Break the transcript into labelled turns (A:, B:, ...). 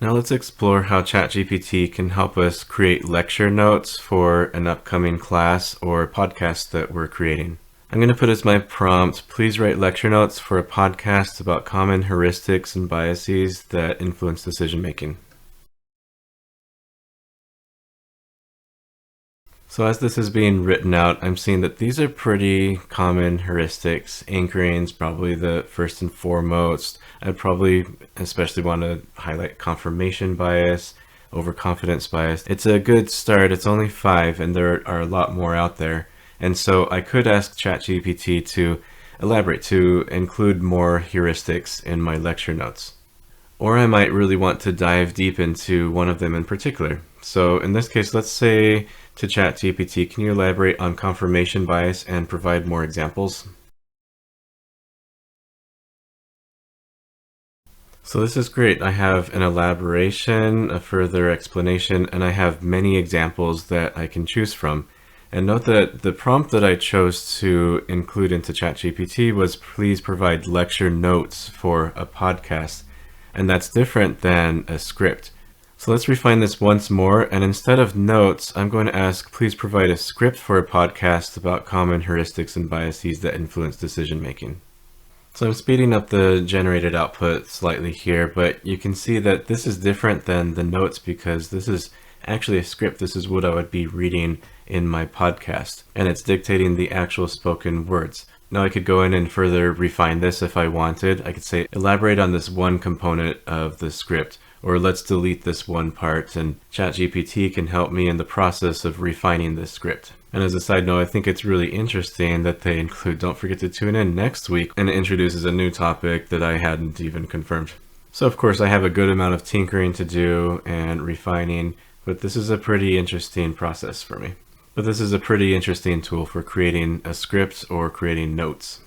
A: Now let's explore how ChatGPT can help us create lecture notes for an upcoming class or podcast that we're creating. I'm going to put as my prompt, please write lecture notes for a podcast about common heuristics and biases that influence decision making. So as this is being written out, I'm seeing that these are pretty common heuristics. Anchoring is probably the first and foremost. I'd probably especially want to highlight confirmation bias, overconfidence bias. It's a good start. It's only 5 and there are a lot more out there. And so I could ask ChatGPT to elaborate, to include more heuristics in my lecture notes. Or I might really want to dive deep into one of them in particular. So in this case, let's say to ChatGPT, can you elaborate on confirmation bias and provide more examples? So this is great. I have an elaboration, a further explanation, and I have many examples that I can choose from. And note that the prompt that I chose to include into ChatGPT was please provide lecture notes for a podcast. And that's different than a script. So let's refine this once more, and instead of notes, I'm going to ask, please provide a script for a podcast about common heuristics and biases that influence decision making. So I'm speeding up the generated output slightly here, but you can see that this is different than the notes because this is actually a script. This is what I would be reading in my podcast, and it's dictating the actual spoken words. Now I could go in and further refine this if I wanted. I could say, elaborate on this one component of the script, or let's delete this one part, and ChatGPT can help me in the process of refining this script. And as a side note, I think it's really interesting that they include, don't forget to tune in next week, and it introduces a new topic that I hadn't even confirmed. So of course I have a good amount of tinkering to do and refining, but this is a pretty interesting process for me. But this is a pretty interesting tool for creating a script or creating notes.